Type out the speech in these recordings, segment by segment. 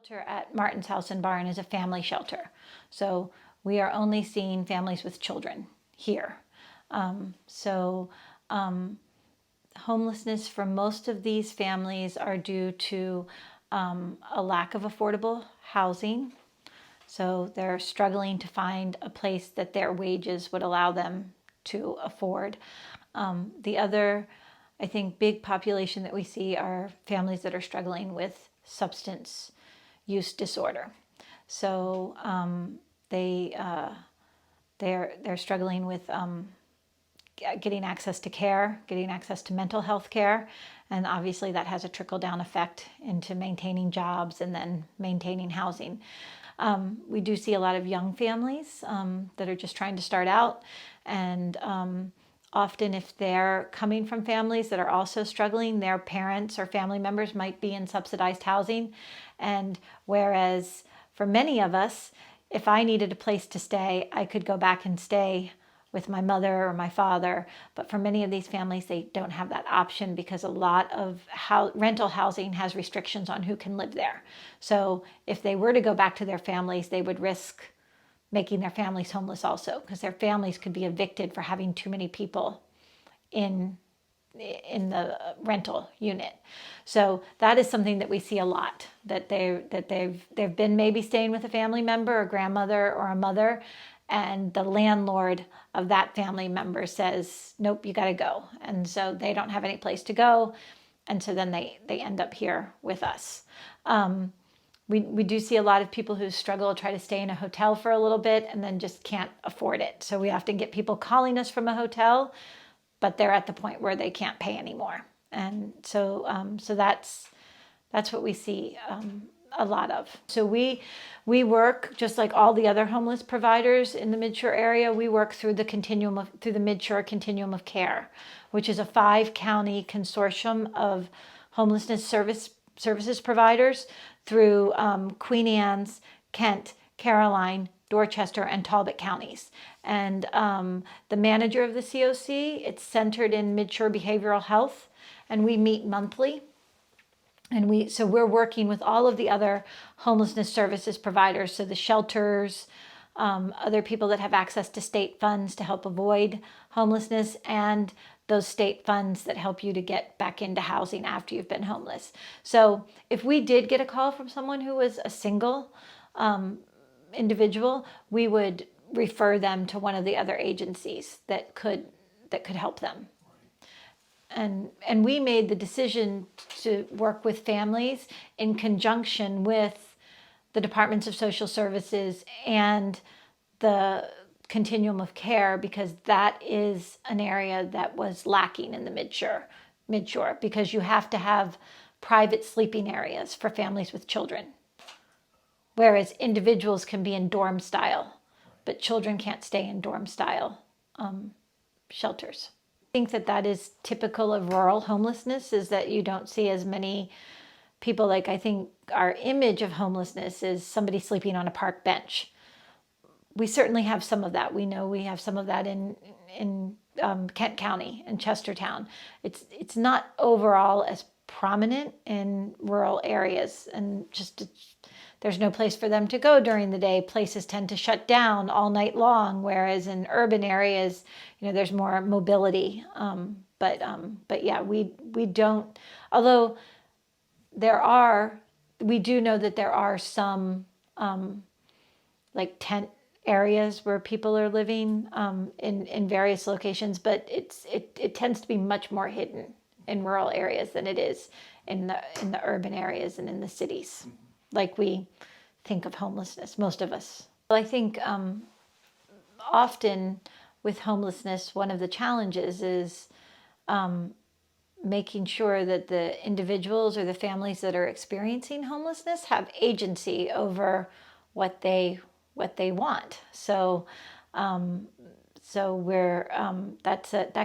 shelter at Martin's House and Barn is a family shelter. So we are only seeing families with children here. Homelessness for most of these families are due to a lack of affordable housing. So they're struggling to find a place that their wages would allow them to afford. The other, I think, big population that we see are families that are struggling with substance use disorder. So they're struggling with getting access to care, getting access to mental health care, and obviously that has a trickle-down effect into maintaining jobs and then maintaining housing. We do see a lot of young families that are just trying to start out, and often if they're coming from families that are also struggling, their parents or family members might be in subsidized housing. And whereas for many of us, if I needed a place to stay, I could go back and stay with my mother or my father. But for many of these families, they don't have that option because a lot of rental housing has restrictions on who can live there. So if they were to go back to their families, they would risk making their families homeless also, because their families could be evicted for having too many people in the rental unit. So that is something that we see a lot, that they've been maybe staying with a family member, a grandmother or a mother, and the landlord of that family member says, nope, you got to go. And so they don't have any place to go. And so then they end up here with us. We do see a lot of people who struggle, try to stay in a hotel for a little bit and then just can't afford it. So we often get people calling us from a hotel, but they're at the point where they can't pay anymore. And so that's what we see a lot of. So we work just like all the other homeless providers in the Midshore area. We work through the Midshore Continuum of Care, which is a 5-county consortium of homelessness services providers through Queen Anne's, Kent, Caroline, Dorchester, and Talbot counties. And the manager of the COC, it's centered in Midshore Behavioral Health, and we meet monthly. And we're working with all of the other homelessness services providers, so the shelters, other people that have access to state funds to help avoid homelessness, and those state funds that help you to get back into housing after you've been homeless. So if we did get a call from someone who was a single individual, we would refer them to one of the other agencies that could help them. And we made the decision to work with families in conjunction with the Departments of Social Services and the Continuum of Care, because that is an area that was lacking in the Midshore, because you have to have private sleeping areas for families with children, whereas individuals can be in dorm style, but children can't stay in dorm style shelters. I think that is typical of rural homelessness, is that you don't see as many people. Like, I think our image of homelessness is somebody sleeping on a park bench. We certainly have some of that. We know we have some of that in Kent County and Chestertown. It's not overall as prominent in rural areas, and just there's no place for them to go during the day. Places tend to shut down all night long, whereas in urban areas, there's more mobility. But yeah, we don't. Although we do know that there are some like tent areas where people are living in various locations, but it tends to be much more hidden in rural areas than it is in the urban areas and in the cities. Like we think of homelessness, most of us. Well, I think often with homelessness, one of the challenges is making sure that the individuals or the families that are experiencing homelessness have agency over what they want. So that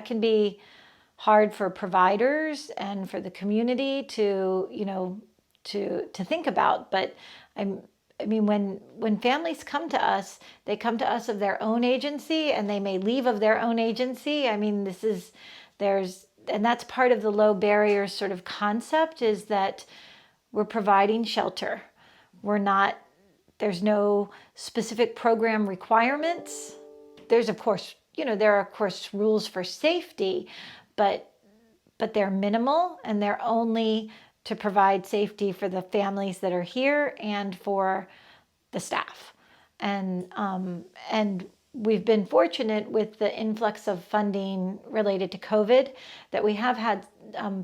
can be hard for providers and for the community to think about. But I mean, when families come to us, they come to us of their own agency, and they may leave of their own agency. I mean, and that's part of the low barrier sort of concept, is that we're providing shelter. There's no specific program requirements. There's of course, there are of course rules for safety, but they're minimal, and they're only to provide safety for the families that are here and for the staff. And we've been fortunate with the influx of funding related to COVID that we have had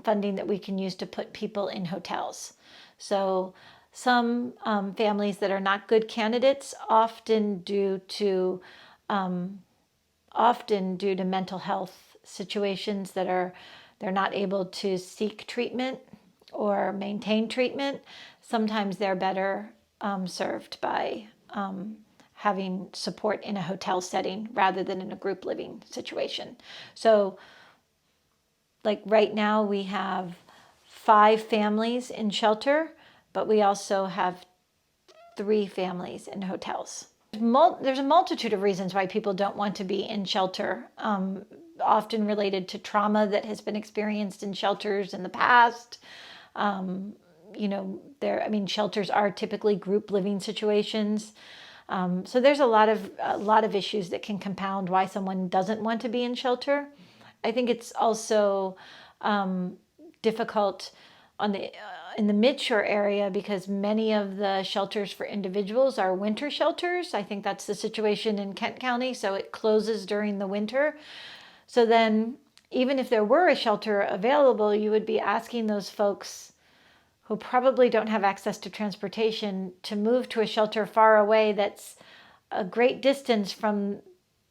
funding that we can use to put people in hotels. So some families that are not good candidates, often due to mental health situations they're not able to seek treatment or maintain treatment, sometimes they're better served by having support in a hotel setting rather than in a group living situation. So like right now we have 5 families in shelter, but we also have 3 families in hotels. There's a multitude of reasons why people don't want to be in shelter, often related to trauma that has been experienced in shelters in the past. Shelters are typically group living situations. So there's a lot of issues that can compound why someone doesn't want to be in shelter. I think it's also difficult in the midshore area because many of the shelters for individuals are winter shelters. I think that's the situation in Kent County, so it closes during the winter. So then even if there were a shelter available, you would be asking those folks who probably don't have access to transportation to move to a shelter far away that's a great distance from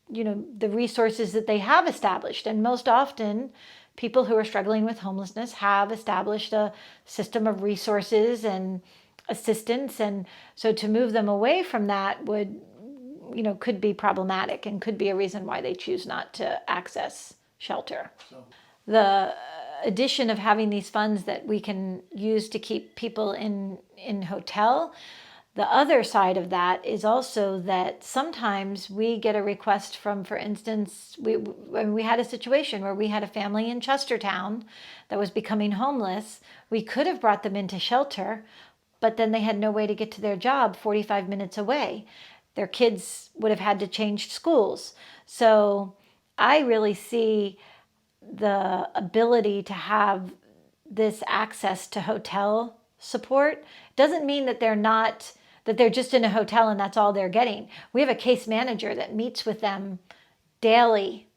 the resources that they have established. And most often people who are struggling with homelessness have established a system of resources and assistance, and so to move them away from that could be problematic and could be a reason why they choose not to access shelter. The addition of having these funds that we can use to keep people in hotel, the other side of that is also that sometimes we get a request from, for instance, we had a situation where we had a family in Chestertown that was becoming homeless. We could have brought them into shelter, but then they had no way to get to their job 45 minutes away. Their kids would have had to change schools. So I really see the ability to have this access to hotel support doesn't mean that they're just in a hotel and that's all they're getting. We have a case manager that meets with them daily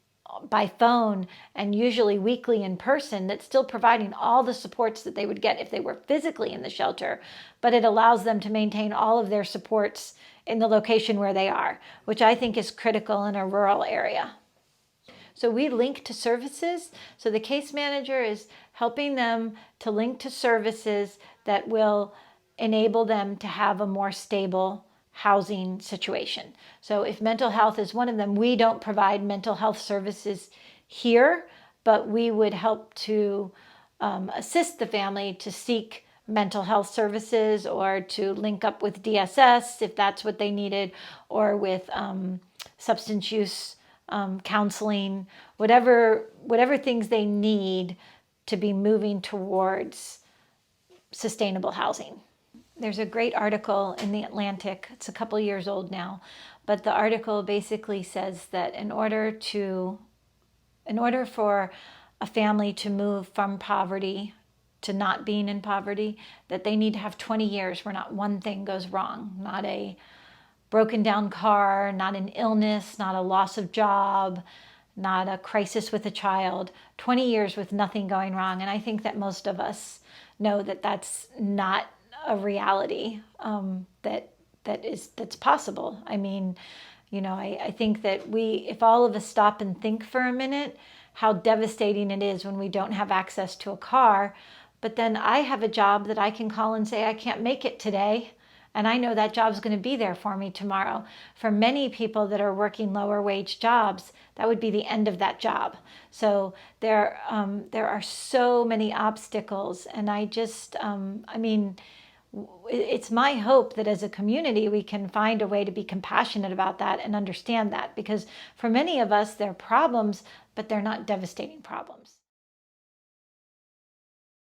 by phone and usually weekly in person, that's still providing all the supports that they would get if they were physically in the shelter, but it allows them to maintain all of their supports in the location where they are, which I think is critical in a rural area. So we link to services. So the case manager is helping them to link to services that will enable them to have a more stable housing situation. So if mental health is one of them, we don't provide mental health services here, but we would help to assist the family to seek mental health services or to link up with DSS if that's what they needed, or with substance use counseling, whatever things they need to be moving towards sustainable housing. There's a great article in The Atlantic, it's a couple years old now, but the article basically says that in order for a family to move from poverty to not being in poverty, that they need to have 20 years where not one thing goes wrong, not a broken down car, not an illness, not a loss of job, not a crisis with a child, 20 years with nothing going wrong. And I think that most of us know that that's not a reality that's possible. I mean, I think that if all of us stop and think for a minute how devastating it is when we don't have access to a car, but then I have a job that I can call and say, I can't make it today. And I know that job's going to be there for me tomorrow. For many people that are working lower wage jobs, that would be the end of that job. So there are so many obstacles. And it's my hope that as a community, we can find a way to be compassionate about that and understand that. Because for many of us, they're problems, but they're not devastating problems.